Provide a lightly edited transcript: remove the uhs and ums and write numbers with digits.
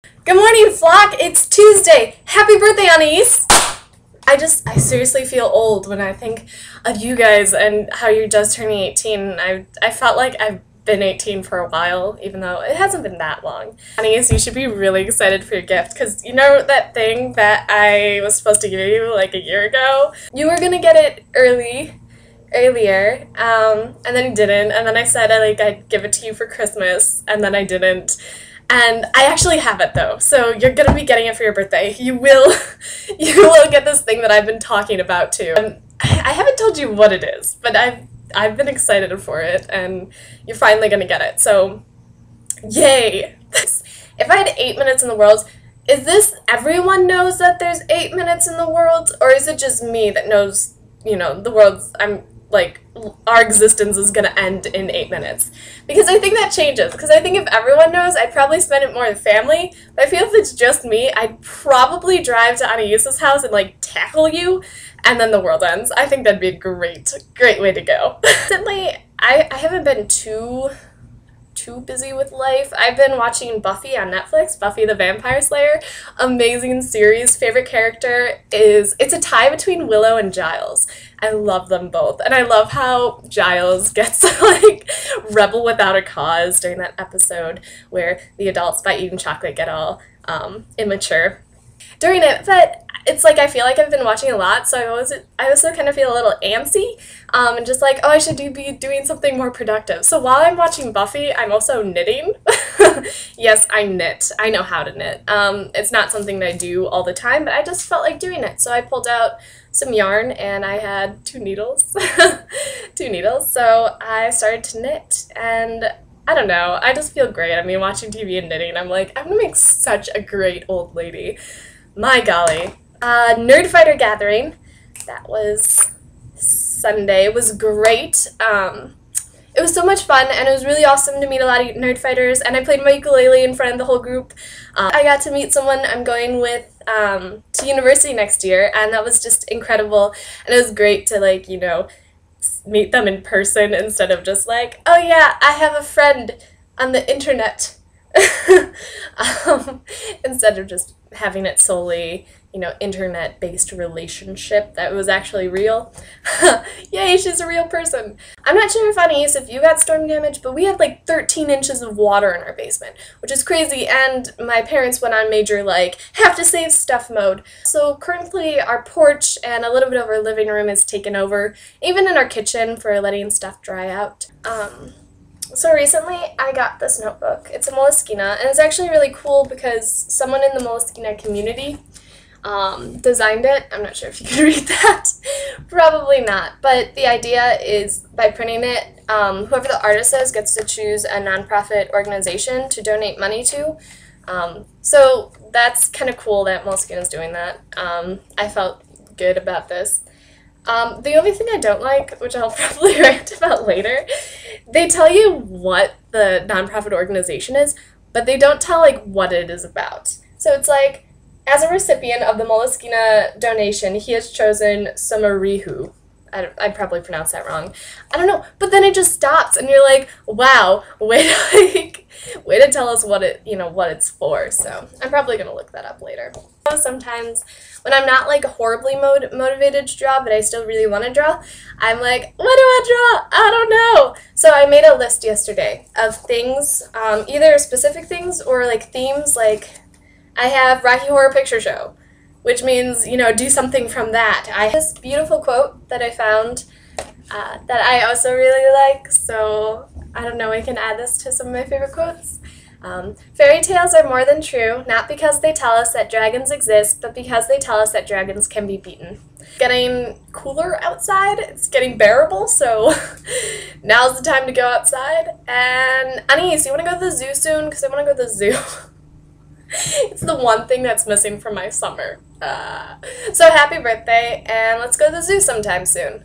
Good morning, flock! It's Tuesday! Happy birthday, Anais! I seriously feel old when I think of you guys and how you're just turning 18. I felt like I've been 18 for a while, even though it hasn't been that long. Anais, you should be really excited for your gift, because you know that thing that I was supposed to give you like a year ago? You were gonna get it earlier, and then you didn't, and then I said I'd give it to you for Christmas, and then I didn't. And I actually have it though, so you're gonna be getting it for your birthday. You will get this thing that I've been talking about too. I haven't told you what it is, but I've been excited for it, and you're finally gonna get it. So, yay! If I had 8 minutes in the world, is this everyone knows that there's 8 minutes in the world, or is it just me that knows, you know, the world's our existence is gonna end in 8 minutes? Because I think that changes, because I think if everyone knows, I'd probably spend it more with family, but I feel if it's just me, I'd probably drive to Anais's house and tackle you, and then the world ends. I think that'd be a great way to go. Recently, I haven't been too busy with life. I've been watching Buffy on Netflix, Buffy the Vampire Slayer. Amazing series. Favorite character it's a tie between Willow and Giles. I love them both. And I love how Giles gets rebel without a cause during that episode where the adults, by eating chocolate, get all immature during it. But it's I feel like I've been watching a lot, so I also kind of feel a little antsy, and just oh, I should be doing something more productive. So while I'm watching Buffy, I'm also knitting. Yes, I knit. I know how to knit. It's not something that I do all the time, but I just felt like doing it. So I pulled out some yarn, and I had 2 needles. 2 needles. So I started to knit, and I don't know, I just feel great. I mean, watching TV and knitting, I'm I'm gonna make such a great old lady. My golly. Nerdfighter gathering, that was Sunday. It was great. It was so much fun, and it was really awesome to meet a lot of nerdfighters, and I played my ukulele in front of the whole group. I got to meet someone I'm going with to university next year, and that was just incredible, and it was great to meet them in person instead of just oh yeah, I have a friend on the internet. Instead of just having it solely, internet-based relationship that was actually real. Yay, she's a real person. I'm not sure if you got storm damage, but we had 13 inches of water in our basement, which is crazy, and my parents went on major have to save stuff mode. So currently our porch and a little bit of our living room is taken over, even in our kitchen for letting stuff dry out. So recently I got this notebook. It's a Moleskine, and it's actually really cool because someone in the Moleskine community designed it. I'm not sure if you can read that. Probably not. But the idea is, by printing it, whoever the artist is gets to choose a nonprofit organization to donate money to. So that's kind of cool that Moleskine is doing that. I felt good about this. The only thing I don't like, which I'll probably rant about later, they tell you what the nonprofit organization is, but they don't tell what it is about. So it's as a recipient of the Moleskine donation, he has chosen Samarihu. I probably pronounced that wrong. I don't know, but then it just stops, and you're wow, way to tell us what it's for. So I'm probably gonna look that up later. Sometimes when I'm not horribly motivated to draw, but I still really want to draw, I'm what do I draw? I don't know. So I made a list yesterday of things, either specific things or themes. I have Rocky Horror Picture Show, which means, do something from that. I have this beautiful quote that I found that I also really like, so I don't know, I can add this to some of my favorite quotes. Fairy tales are more than true, not because they tell us that dragons exist, but because they tell us that dragons can be beaten. It's getting cooler outside, it's getting bearable, so now's the time to go outside. And Anais, you want to go to the zoo soon? Because I want to go to the zoo. It's the one thing that's missing from my summer. So happy birthday, and let's go to the zoo sometime soon.